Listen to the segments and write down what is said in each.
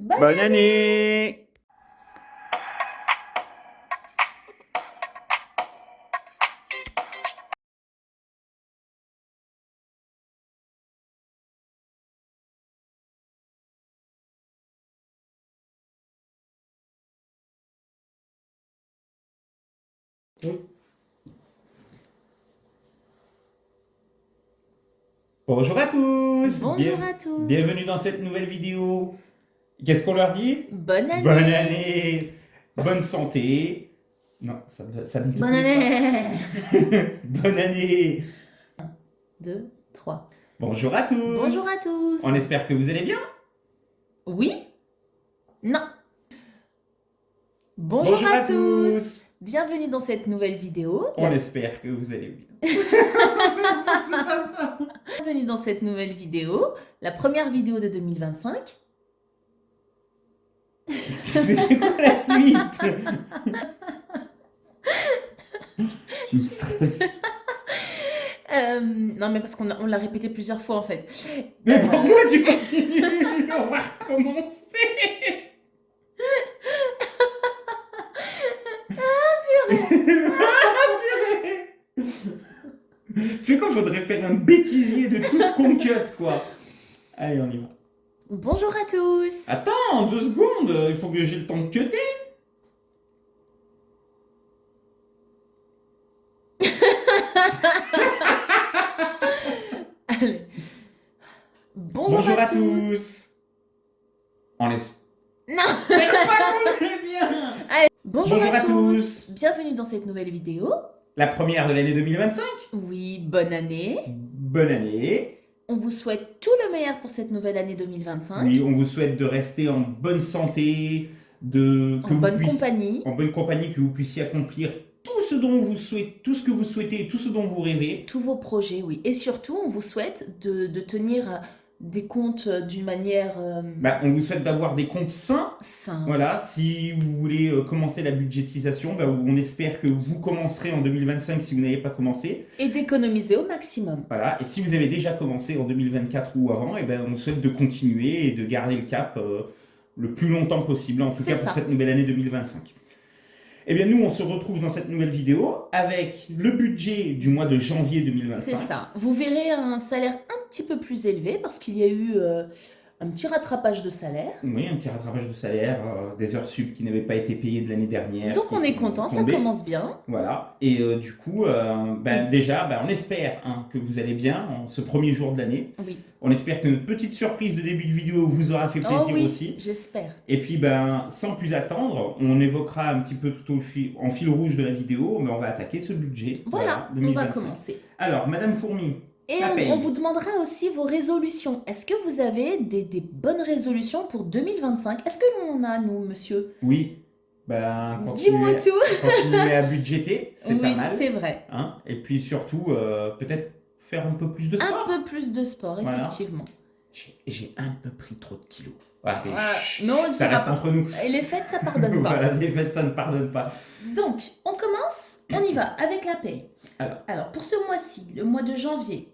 Bonne année! Bonjour à tous! Bonjour à tous. Bienvenue dans cette nouvelle vidéo. Qu'est-ce qu'on leur dit? Bonne année. Bonne année! Bonne santé! Non, ça ne te Bonne plaît année. pas. Bonne année! 2, 3. Bonjour à tous! Bonjour à tous. On espère que vous allez bien? Oui? Non. Bonjour à tous. Bienvenue dans cette nouvelle vidéo. On espère que vous allez bien. C'est pas ça! Bienvenue dans cette nouvelle vidéo, la première vidéo de 2025. C'était quoi la suite? Tu me stresses. Non mais parce qu'on l'a répété plusieurs fois en fait. Mais pourquoi tu continues? On va recommencer. Purée. Tu sais qu'on faudrait faire un bêtisier de tout ce qu'on cut, quoi. Allez, on y va. Bonjour à tous. Attends, 2 secondes, il faut que j'ai le temps de cutter. Allez. Bonjour à tous. On espère Non. que vous allez bien. Bonjour à tous. Bienvenue dans cette nouvelle vidéo. La première de l'année 2025. Oui, bonne année. Bonne année. On vous souhaite tout le meilleur pour cette nouvelle année 2025. Oui, on vous souhaite de rester en bonne santé, En bonne compagnie. en bonne compagnie, que vous puissiez accomplir tout ce dont vous souhaitez, tout ce que vous souhaitez, tout ce dont vous rêvez. Tous vos projets, oui. Et surtout, on vous souhaite de tenir des comptes d'une manière On vous souhaite d'avoir des comptes sains. saine. Voilà, si vous voulez commencer la budgétisation, on espère que vous commencerez en 2025 si vous n'avez pas commencé. Et d'économiser au maximum. Voilà, et si vous avez déjà commencé en 2024 ou avant, on vous souhaite de continuer et de garder le cap le plus longtemps possible, en tout C'est cas pour ça. cette nouvelle année 2025. Eh bien, nous, on se retrouve dans cette nouvelle vidéo avec le budget du mois de janvier 2025. C'est ça. Vous verrez un salaire un petit peu plus élevé parce qu'il y a eu un petit rattrapage de salaire. Oui, un petit rattrapage de salaire, des heures sup qui n'avaient pas été payées de l'année dernière. Donc qui on est sont content, ça tombées. commence bien. Voilà, et du coup, déjà, on espère que vous allez bien en ce premier jour de l'année. Oui. On espère que notre petite surprise de début de vidéo vous aura fait plaisir Oh oui, aussi. j'espère. Et puis, sans plus attendre, on évoquera un petit peu en fil rouge de la vidéo, mais on va attaquer ce budget. Voilà, on 2025. va commencer. Alors, Madame Fourmi. Et La paye. on vous demandera aussi vos résolutions. Est-ce que vous avez des bonnes résolutions pour 2025? Est-ce que l'on en a, nous, monsieur? Oui. Dis-moi tout. Continuer à budgéter, c'est Oui, pas mal. c'est vrai. Hein. Et puis surtout, peut-être faire un peu plus de sport. Un peu plus de sport, Voilà. effectivement. J'ai un peu pris trop de kilos. Voilà, mais Non, on le ça dira reste pas. entre nous. Et les fêtes, ça pardonne pas. Voilà, les fêtes, ça ne pardonne pas. Donc, on commence, on y va avec la paye. Alors pour ce mois-ci, le mois de janvier,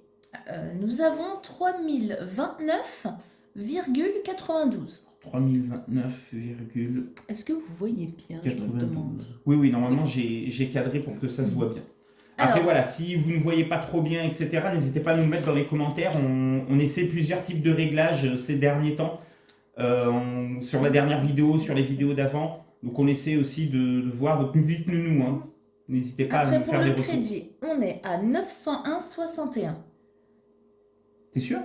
nous avons 3029,92. 3029, Est-ce que vous voyez bien, je me demande? Oui, normalement, j'ai cadré pour que ça se voit bien. Après, Alors, voilà, si vous ne voyez pas trop bien, etc., n'hésitez pas à nous mettre dans les commentaires. On essaie plusieurs types de réglages ces derniers temps. Sur la dernière vidéo, sur les vidéos d'avant. Donc, on essaie aussi de voir. Donc, dites-nous, nous. Hein. N'hésitez pas après, à nous pour faire des le retours. crédit, on est à 901,61. T'es sûr?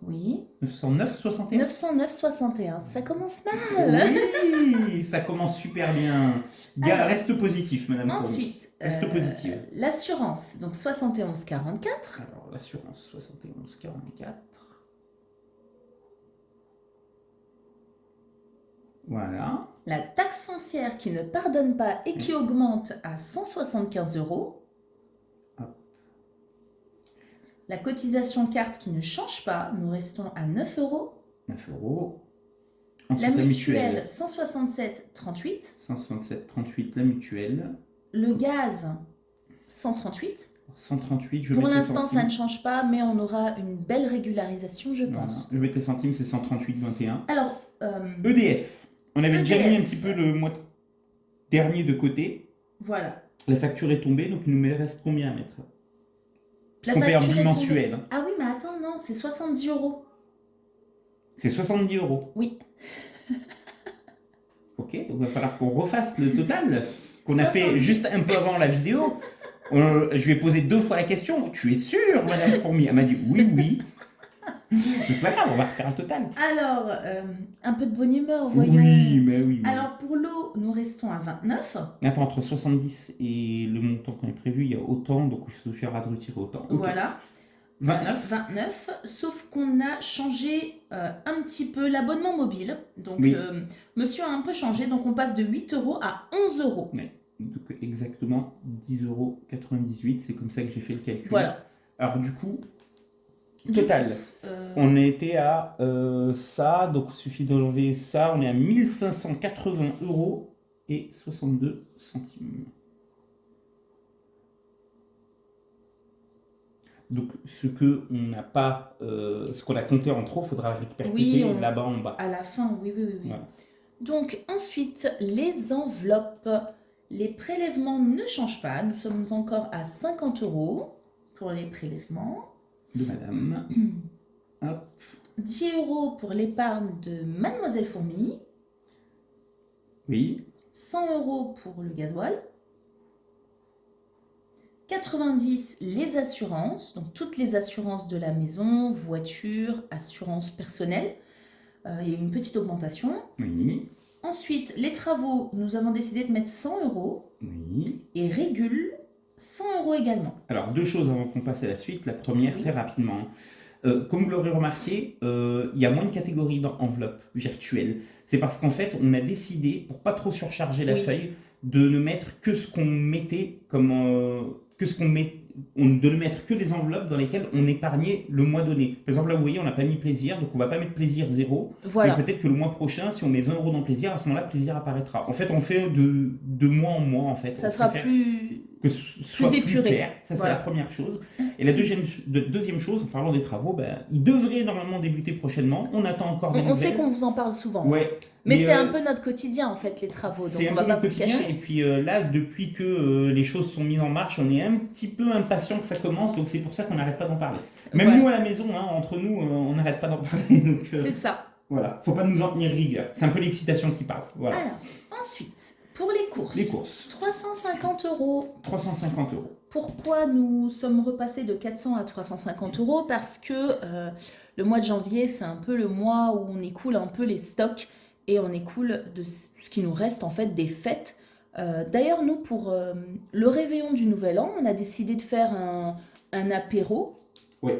Oui. 909,61 909,61. Ça commence mal. Oui, ça commence super bien. Alors, reste positif, Madame Fourmi. Ensuite, Reste positive. l'assurance, donc 71,44. Alors, l'assurance, 71,44. Voilà. La taxe foncière qui ne pardonne pas et qui augmente à 175 €. Hop. La cotisation carte qui ne change pas, nous restons à 9 €. 9 euros. La Ensuite, mutuelle, 167,38. 167,38, la mutuelle. Le gaz, 138. 138, je Pour vais mettre les l'instant, ça centimes. ne change pas, mais on aura une belle régularisation, je Voilà. pense. Je vais mettre les centimes, c'est 138,21. Alors, EDF. On avait déjà mis EDF. un petit peu le mois dernier de côté. Voilà. La facture est tombée, donc il nous reste combien à mettre? Parce La qu'on paye en facture est bimensuel. tombée. Ah oui, mais attends, non, c'est 70 €. C'est 70 €. Oui. Ok, donc il va falloir qu'on refasse le total qu'on a fait 70. juste un peu avant la vidéo. Je lui ai posé 2 fois la question. Tu es sûre, Madame Fourmi? Elle m'a dit oui, oui. Mais c'est pas grave, on va refaire un total. Alors, un peu de bonne humeur, voyons. Oui, mais oui. Mais... Alors, pour l'eau, nous restons à 29. Attends, entre 70 et le montant qu'on a prévu, il y a autant, donc il faut faire retirer autant. Okay. Voilà. 29, sauf qu'on a changé un petit peu l'abonnement mobile. Donc, oui. Monsieur a un peu changé, donc on passe de 8 € à 11 €. Oui. Donc exactement 10,98 €, c'est comme ça que j'ai fait le calcul. Voilà. Alors du coup, total, on était à ça, donc il suffit d'enlever ça, on est à 1580 € et 62 centimes. Donc ce que on n'a pas, ce qu'on a compté en trop, il faudra répercuter là-bas en bas. À la fin, oui. Voilà. Donc ensuite, les enveloppes, les prélèvements ne changent pas. Nous sommes encore à 50 € pour les prélèvements. De madame. Hop. 10 € pour l'épargne de Mademoiselle Fourmi. Oui. 100 € pour le gasoil. 90 les assurances, donc toutes les assurances de la maison, voiture, assurance personnelle. Il y a eu une petite augmentation. Oui. Ensuite, les travaux, nous avons décidé de mettre 100 €. Oui. Et régule, 100 € également. Alors, 2 choses avant qu'on passe à la suite. La première, très rapidement. Comme vous l'aurez remarqué, il y a moins de catégories d'enveloppes virtuelles. C'est parce qu'en fait, on a décidé, pour pas trop surcharger la feuille, de ne mettre que ce qu'on mettait comme... de ne mettre que les enveloppes dans lesquelles on épargnait le mois donné. Par exemple, là, vous voyez, on n'a pas mis plaisir, donc on va pas mettre plaisir 0. Voilà. Mais peut-être que le mois prochain, si on met 20 € dans plaisir, à ce moment-là, plaisir apparaîtra. En fait, on fait de mois en mois, en fait. Ça sera plus... Que ce soit plus épuré. clair. Ça, c'est la première chose. Et la deuxième chose, en parlant des travaux, ils devraient normalement débuter prochainement. On attend encore des nouvelles. On sait qu'on vous en parle souvent. Ouais. Mais c'est un peu notre quotidien, en fait, les travaux. C'est un peu notre quotidien. Et puis là, depuis que les choses sont mises en marche, on est un petit peu impatient que ça commence. Donc c'est pour ça qu'on n'arrête pas d'en parler. Même nous à la maison, entre nous, on n'arrête pas d'en parler. C'est ça. Voilà. Faut pas nous en tenir rigueur. C'est un peu l'excitation qui parle. Voilà. Alors, ensuite, pour les courses. 350 €. 350 €. Pourquoi nous sommes repassés de 400 à 350 € ? Parce que le mois de janvier, c'est un peu le mois où on écoule un peu les stocks et on écoule de ce qui nous reste en fait des fêtes. D'ailleurs, nous, pour le réveillon du Nouvel An, on a décidé de faire un apéro. Oui.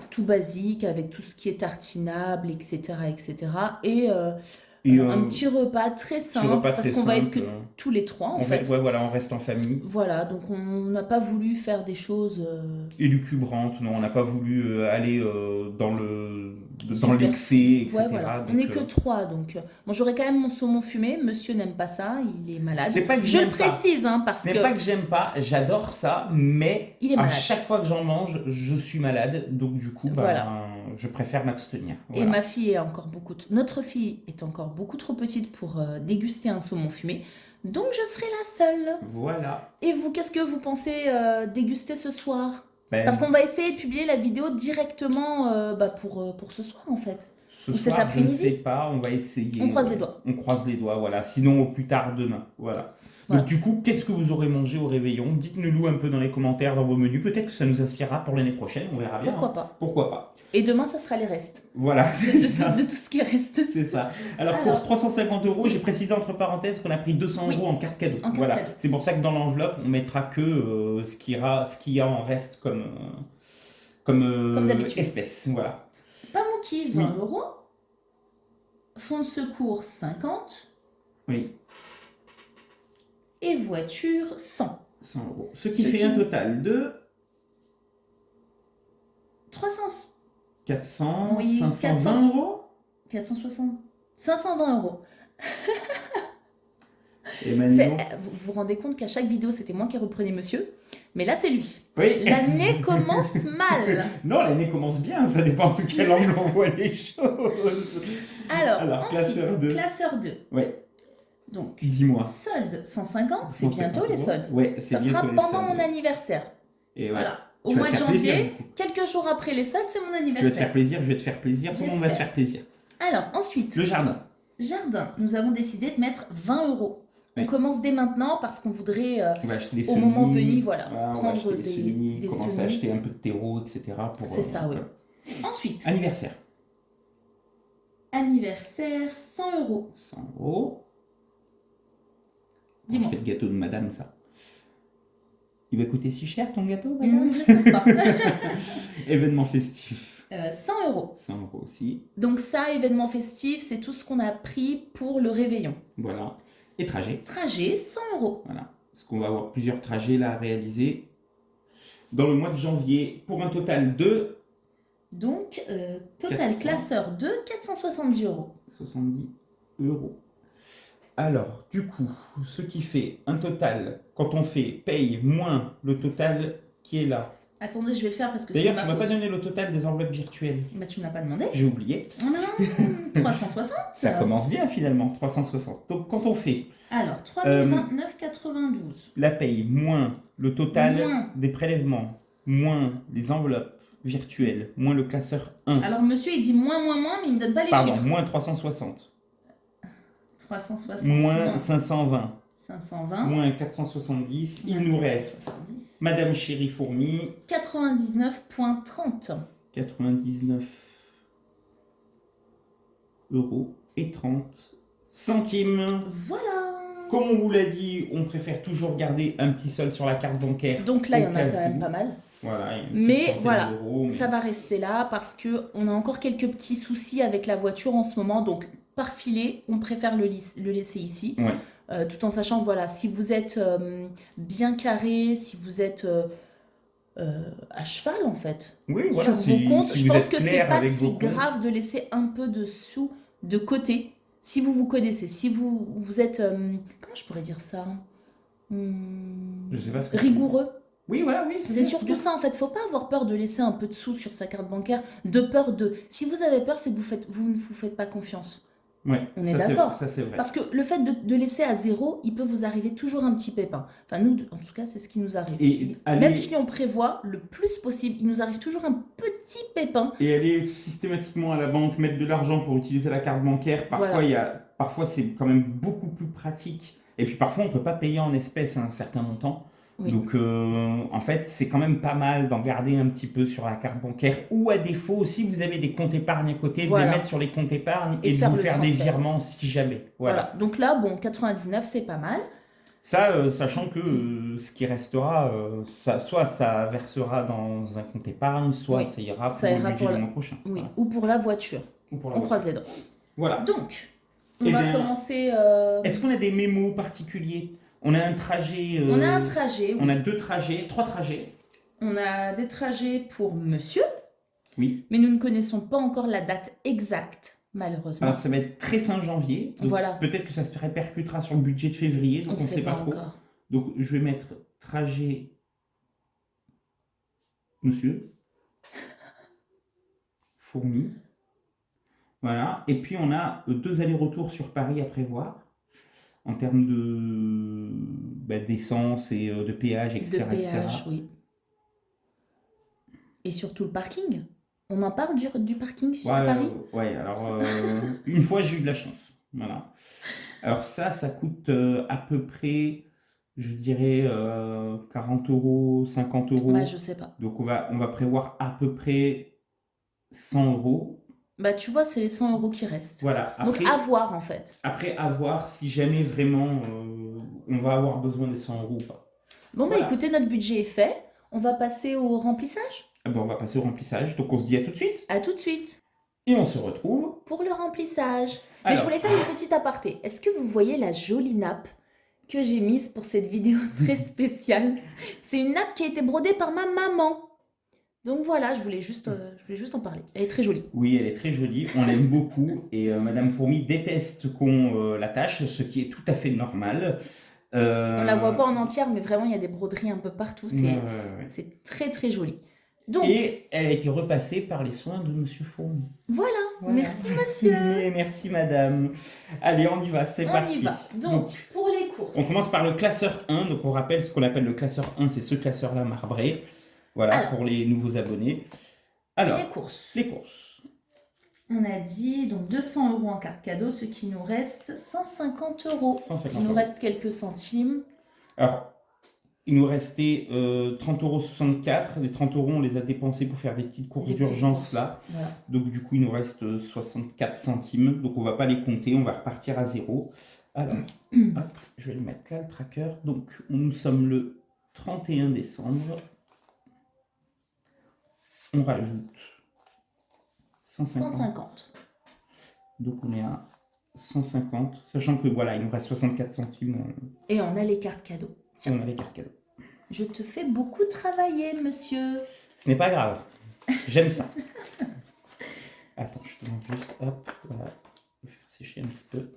Tout basique, avec tout ce qui est tartinable, etc. Et un petit repas très simple, parce qu'on va être que tous les trois, en fait. Ouais, voilà, on reste en famille. Voilà, donc on n'a pas voulu faire des choses... élucubrantes, non, on n'a pas voulu aller dans l'excès, etc. Ouais, voilà. Donc, on n'est que 3, donc... Bon, j'aurais quand même mon saumon fumé, monsieur n'aime pas ça, il est malade. C'est pas que je le précise, parce que... Ce n'est pas que j'aime pas, j'adore ça, mais à chaque fois que j'en mange, je suis malade, donc du coup, je préfère m'abstenir. Voilà. Et ma fille est encore notre fille est encore beaucoup trop petite pour déguster un saumon fumé, donc je serai la seule. Voilà. Et vous, qu'est-ce que vous pensez déguster ce soir ? Parce qu'on va essayer de publier la vidéo directement pour ce soir, en fait. Ou cet après-midi. Je ne sais pas, on va essayer. On croise les doigts. On croise les doigts, voilà. Sinon, au plus tard demain, voilà. Donc du coup, qu'est-ce que vous aurez mangé au réveillon ? Dites-nous un peu dans les commentaires, dans vos menus. Peut-être que ça nous inspirera pour l'année prochaine, on verra bien. Pourquoi pas ? Pourquoi pas ? Et demain, ça sera les restes. Voilà, de tout ce qui reste. C'est ça. Alors, course 350 €, j'ai précisé entre parenthèses qu'on a pris 200 € en carte cadeau. Voilà. C'est pour ça que dans l'enveloppe, on mettra que ce qu'il y a en reste comme espèce. Voilà. Pamouki, 20 €. Fonds de secours, 50. Oui. Et voiture, 100. 100 €. Ce qui fait un total de 300. 400, oui, 520 €. 460. 520 €. Et maintenant... Vous vous rendez compte qu'à chaque vidéo, c'était moi qui reprenais monsieur. Mais là, c'est lui. Oui. L'année commence mal. Non, l'année commence bien, ça dépend sous quel angle on voit les choses. Alors, classeur ensuite, 2. classeur 2. Ouais, Donc, dis-moi. solde 150, c'est 150 bientôt les euros. soldes. Ouais, c'est Ça sera bientôt les pendant soldes. mon anniversaire. Et ouais. Voilà. Au Tu vas mois te de faire plaisir, janvier, du coup. quelques jours après les soldes, c'est mon Tu vas te anniversaire. faire plaisir, je vais te faire plaisir, tout le monde va se J'espère. faire plaisir. Alors, ensuite, Le jardin. jardin. Nous avons décidé de mettre 20 euros. On Ouais. commence dès maintenant parce qu'on voudrait, On va acheter les au semis. moment venu, voilà, on va prendre acheter les semis, des commencer à semis. acheter un peu de terreau, etc. pour, C'est ça, oui. voilà. Ensuite, Anniversaire. anniversaire, 100 euros. 100 euros. Dis-moi. Acheter le gâteau de madame, ça. Il va coûter si cher ton gâteau, madame Je sais pas. Événement festif. 100 euros. 100 euros aussi. Donc ça, événement festif, c'est tout ce qu'on a pris pour le réveillon. Voilà. Et trajet. Trajet, 100 euros. Voilà. Parce qu'on va avoir plusieurs trajets là à réaliser dans le mois de janvier pour un total de Donc, total 400. classeur 2, 470 euros. 70 euros. Alors, du coup, ce qui fait un total, quand on fait paye moins le total qui est là. Attendez, je vais le faire parce que c'est D'ailleurs, ma tu m'as pas faute. donné le total des enveloppes virtuelles. Bah, tu me l'as pas demandé. J'ai oublié. 360. Ça commence bien finalement, 360. Donc, quand on fait Alors, 3029,92. la paye moins le total Moins. des prélèvements, moins les enveloppes virtuelles, moins le classeur 1. Alors, monsieur, il dit moins, mais il me donne pas les Pardon, chiffres. moins 360. 360. Moins 520. 520. Moins 470. Il nous reste 470. Madame Chérie Fourmi. 99,30. 99 euros et 30 centimes. Voilà. Comme on vous l'a dit, on préfère toujours garder un petit solde sur la carte bancaire. Donc là, il y au en a cas quand même où. pas mal. Voilà, il y a une Mais petite centaine voilà, d'euros, mais- ça va rester là parce que on a encore quelques petits soucis avec la voiture en ce moment. Donc, par filet, on préfère le laisser ici. Ouais. Tout en sachant, voilà, si vous êtes bien carré, si vous êtes à cheval en fait, Oui, voilà, sur vos comptes, si je vous pense êtes que c'est clair pas avec vos si comptes. grave de laisser un peu de sous de côté. Si vous vous connaissez, si vous êtes, comment je pourrais dire ça? Je sais pas ce que Rigoureux. Oui, voilà, oui. C'est surtout ça en fait, faut pas avoir peur de laisser un peu de sous sur sa carte bancaire, de peur de... Si vous avez peur, c'est que vous ne vous faites pas confiance. Ouais, On est ça, d'accord. Ça, c'est vrai. Parce que le fait de laisser à zéro, il peut vous arriver toujours un petit pépin. Enfin nous, en tout cas, c'est ce qui nous arrive. Et Même si on prévoit le plus possible, il nous arrive toujours un petit pépin. Et aller systématiquement à la banque, mettre de l'argent pour utiliser la carte bancaire, parfois, Voilà. parfois c'est quand même beaucoup plus pratique. Et puis parfois, on ne peut pas payer en espèces un certain montant. Oui. Donc, en fait, c'est quand même pas mal d'en garder un petit peu sur la carte bancaire. Ou à défaut, si vous avez des comptes épargne à côté, Voilà. de les mettre sur les comptes épargne Et et de de faire vous le faire des transfert. virements si jamais. Voilà. Voilà. Donc là, bon, 99, c'est pas mal. Ça, sachant que ce qui restera, soit ça versera dans un compte épargne, soit Oui. ça ira pour Ça ira le budget pour du la- mois prochain. Oui. Voilà. Ou pour la voiture. Ou pour la On voiture. croise les doigts. Voilà. Donc, on Eh va bien, commencer... Est-ce qu'on a des mémos particuliers? On a un trajet. On a un trajet, oui. On a 2 trajets, 3 trajets. On a des trajets pour monsieur, Oui. mais nous ne connaissons pas encore la date exacte, malheureusement. Alors ça va être très fin janvier. Donc Voilà. peut-être que ça se répercutera sur le budget de février. Donc on ne sait pas trop. encore. Donc je vais mettre trajet monsieur. Fourmi. Voilà. Et puis on a 2 allers-retours sur Paris à prévoir. En termes d'essence et de péage, etc. De péage, etc. oui. Et surtout le parking. On en parle du parking sur Paris? Ouais, alors une fois j'ai eu de la chance. Voilà. Alors ça coûte à peu près, je dirais 40 euros, 50 euros. Bah, je sais pas. Donc on va prévoir à peu près 100 euros. Bah, tu vois, c'est les 100 euros qui restent. Voilà. Donc, à voir en fait. Après, à voir si jamais vraiment on va avoir besoin des 100 euros ou pas. Bon, bah, Voilà. écoutez, notre budget est fait. On va passer au remplissage. Ah ben, on va passer au remplissage. Donc on se dit à tout de suite. À tout de suite Et on se retrouve. pour le remplissage. Mais je Alors, voulais faire une petite aparté. Est-ce que vous voyez la jolie nappe que j'ai mise pour cette vidéo très spéciale? C'est une nappe qui a été brodée par ma maman. Donc voilà, je voulais juste en parler. Elle est très jolie. Oui, elle est très jolie, on l'aime beaucoup et Madame Fourmi déteste qu'on l'attache, ce qui est tout à fait normal. On la voit pas en entière, mais vraiment, il y a des broderies un peu partout. Ouais. C'est très, très joli. Donc, Et elle a été repassée par les soins de Monsieur Fournier. voilà. Voilà. Merci, monsieur. Mais merci, madame. Allez, on y va, c'est On parti. y va. Donc, pour les courses. On commence par le classeur 1. Donc, on rappelle ce qu'on appelle le classeur 1, c'est ce classeur-là marbré. Voilà, Alors, pour les nouveaux abonnés. Alors, les courses. les courses. On a dit donc 200 € en carte cadeau, ce qui nous reste 150 €. 150 Il nous euros. reste quelques centimes. Alors, il nous restait 30,64 €. Les 30 €, on les a dépensés pour faire des petites courses Des petites d'urgence courses. là. Voilà. Donc, du coup, il nous reste 64 centimes. Donc, on ne va pas les compter, on va repartir à zéro. Alors, hop, je vais le mettre là, le tracker. Donc, nous sommes le 31 décembre. On rajoute 150. 150. Donc, on est à 150. Sachant que voilà, il nous reste 64 centimes. Et on a les cartes cadeaux. On Tiens, a les cartes cadeaux. je te fais beaucoup travailler, monsieur. Ce n'est pas grave. J'aime ça. Attends, je te montre juste. Hop, voilà. Je vais faire sécher un petit peu.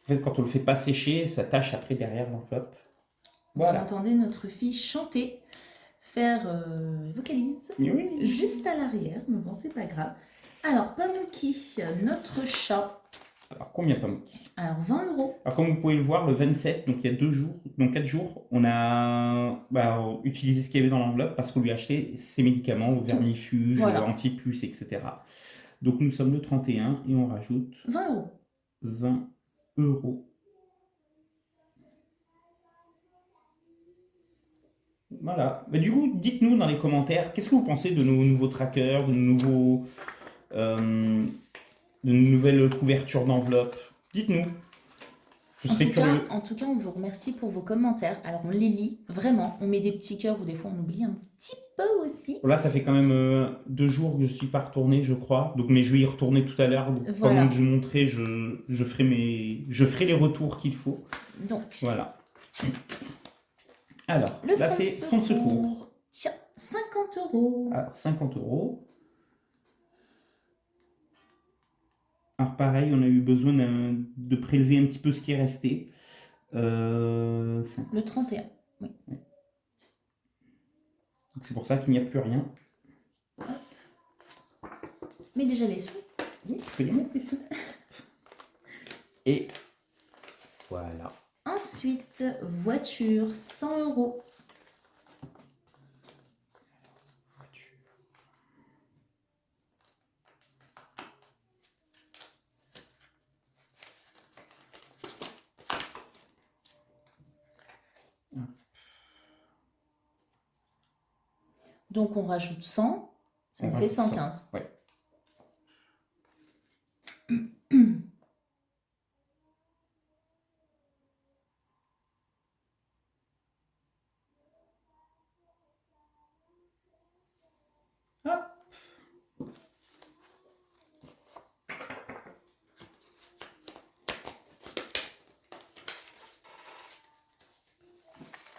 En fait, quand on le fait pas sécher, ça tâche après derrière l'enveloppe. Vous Voilà. entendez notre fille chanter, faire vocalise, Oui. juste à l'arrière, mais bon, c'est pas grave. Alors, Pamouki, notre chat. Alors, combien Pamouki? Alors, 20 €. Alors, comme vous pouvez le voir, le 27, donc il y a 2 jours, donc 4 jours, on a utilisé ce qu'il y avait dans l'enveloppe parce qu'on lui a acheté ses médicaments, vermifuges, Voilà. antipuces, etc. Donc, nous sommes le 31 et on rajoute 20 €. 20 €. Voilà. Mais du coup, dites-nous dans les commentaires, qu'est-ce que vous pensez de nos nouveaux trackers, de nos nouvelles couvertures d'enveloppe? Dites-nous. Je serais curieux. En tout cas, on vous remercie pour vos commentaires. Alors, on les lit, vraiment. On met des petits cœurs ou des fois, on oublie un petit peu aussi. Là, ça fait quand même 2 jours que je ne suis pas retourné, je crois. Donc, mais je vais y retourner tout à l'heure. Donc, Voilà. pendant que je montrerai, je ferai les retours qu'il faut. Donc, Voilà. Alors, le là, c'est fonds de secours. Tiens, 50 €. Alors, 50 €. Alors pareil, on a eu besoin de prélever un petit peu ce qui est resté. 5. Le 31. Oui. Donc c'est pour ça qu'il n'y a plus rien. Mais déjà les sous. Oui, je peux les mettre les sous. Et voilà. Ensuite, voiture, 100 €. Donc on rajoute 100, ça nous fait 115. Ouais. Hop.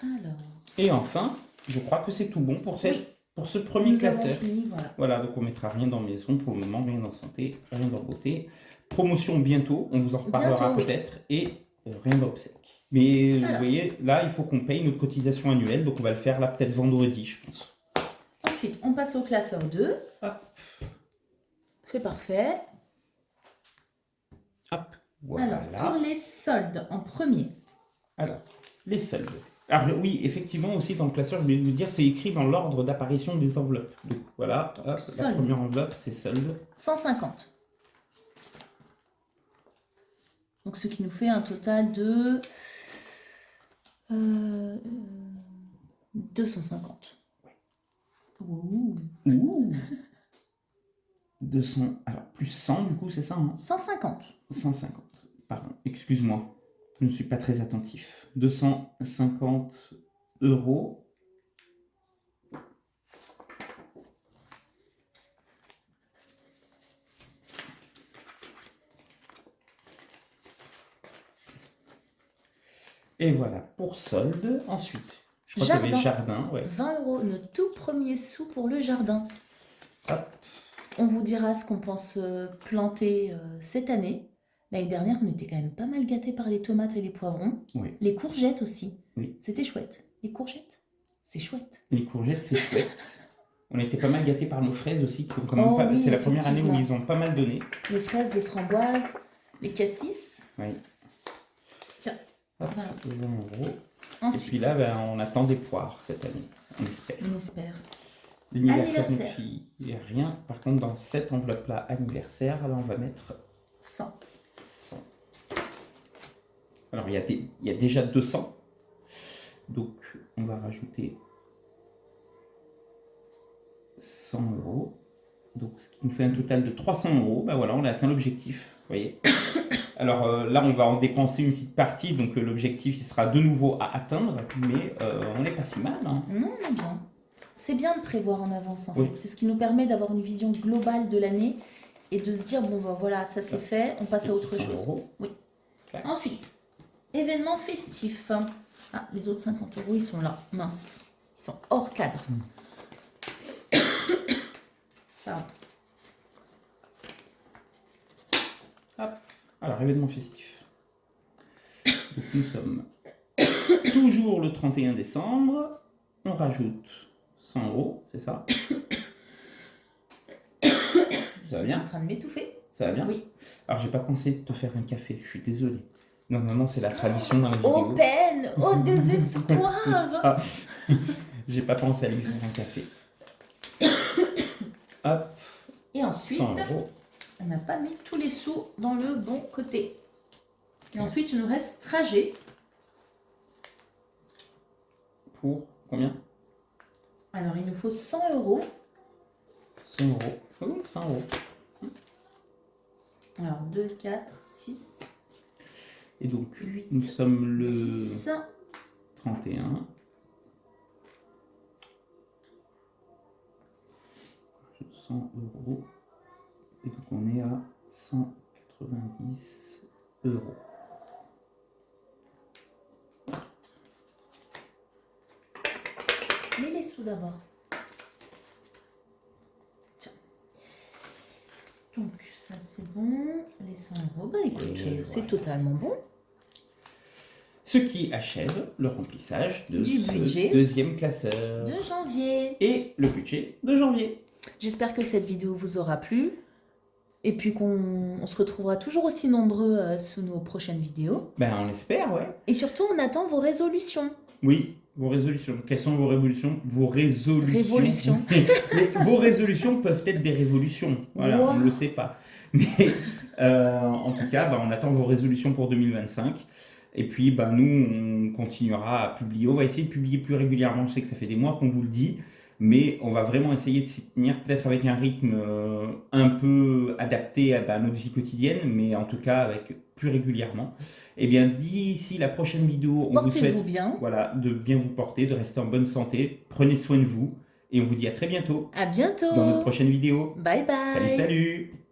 Alors. Et enfin, je crois que c'est tout bon pour ce premier Nous classeur. avons fini, voilà. Voilà, donc on mettra rien dans maison pour le moment, rien dans santé, rien dans beauté. Promotion bientôt, on vous en reparlera Bientôt, peut-être, et rien dans obsèque. Mais Alors. vous voyez, là, il faut qu'on paye notre cotisation annuelle, donc on va le faire là peut-être vendredi, je pense. Ensuite, on passe au classeur 2. Hop. C'est parfait. Hop, voilà. Alors, pour les soldes, en premier. Alors, les soldes. Alors oui, effectivement, aussi dans le classeur, je voulais vous dire, c'est écrit dans l'ordre d'apparition des enveloppes. Donc voilà, hop, la solde. première enveloppe, c'est solde. 150. Donc, ce qui nous fait un total de 250. Ouh. Ouh. 200, alors plus 100 du coup, c'est ça, hein? 150. 150, pardon, excuse-moi, je ne suis pas très attentif. 250 €. Et voilà, pour solde. Ensuite, je crois qu'il y avait jardin. Ouais. 20 €, notre tout premier sou pour le jardin. Hop. On vous dira ce qu'on pense planter cette année. L'année dernière, on était quand même pas mal gâtés par les tomates et les poivrons. Oui. Les courgettes aussi. Oui. C'était chouette. Les courgettes, c'est chouette. Les courgettes, c'est chouette. On était pas mal gâtés par nos fraises aussi, qui ont quand même pas... Oui, c'est la première année où effectivement. ils ont pas mal donné. Les fraises, les framboises, les cassis. Oui. Tiens, Hop, voilà. 20 €. Et Ensuite, puis là, on attend des poires cette année, on espère. on espère. L'anniversaire d'une Anniversaire. fille, il n'y a rien. Par contre, dans cette enveloppe-là, anniversaire, là, on va mettre 100. 100. Alors, il y a déjà 200. Donc, on va rajouter 100 €. Donc, ce qui nous fait un total de 300 €. Ben voilà, on a atteint l'objectif. Vous voyez. Alors là, on va en dépenser une petite partie. Donc, l'objectif, il sera de nouveau à atteindre. Mais on n'est pas si mal. Hein. Non, on est bien. C'est bien de prévoir en avance, en Oui. fait. C'est ce qui nous permet d'avoir une vision globale de l'année et de se dire, bon, ben voilà, ça c'est fait, on passe à autre 100 chose. €. Oui. Ouais. Ensuite, événement festif. Ah, les autres 50 €, ils sont là. Mince. Ils sont hors cadre. Pardon. Hop. Alors, événement festif. Donc, nous sommes toujours le 31 décembre. On rajoute 100 €, c'est ça? Ça va Je suis bien? en train de m'étouffer. Ça va bien? Oui. Alors, j'ai pas pensé de te faire un café, je suis désolé. Non, c'est la tradition dans la vidéo. Ô peine, ô C'est désespoir. ça. J'ai pas pensé à lui faire un café. Hop, Et ensuite, 100 €. on n'a pas mis tous les sous dans le bon côté. Et ensuite, il nous reste trajet. Pour combien? Alors, il nous faut 100 €. 100 €. Oui, 100 €. Alors, 2, 4, 6, Et donc, 8, nous sommes le 10. 31. 100 €. Et donc, on est à 190 €. Mets les sous d'abord. Tiens. Donc, ça c'est bon. Les 100 €. Bah écoute, Et c'est voilà. totalement bon. Ce qui achève le remplissage de Du ce budget deuxième classeur. De janvier. Et le budget de janvier. J'espère que cette vidéo vous aura plu. Et puis qu'on se retrouvera toujours aussi nombreux sous nos prochaines vidéos. Ben, on espère, ouais. Et surtout, on attend vos résolutions. Oui, vos résolutions. Quelles sont vos révolutions? Vos résolutions. Révolutions. Mais vos résolutions peuvent être des révolutions. Voilà, Wow. on ne le sait pas. Mais en tout cas, ben, on attend vos résolutions pour 2025. Et puis, ben, nous, on continuera à publier. On va essayer de publier plus régulièrement. Je sais que ça fait des mois qu'on vous le dit. Mais on va vraiment essayer de s'y tenir, peut-être avec un rythme un peu adapté à notre vie quotidienne, mais en tout cas avec plus régulièrement. Et bien, d'ici la prochaine vidéo, on vous souhaite Portez-vous bien. voilà, de bien vous porter, de rester en bonne santé. Prenez soin de vous et on vous dit à très bientôt À bientôt. dans notre prochaine vidéo. Bye bye. Salut, salut!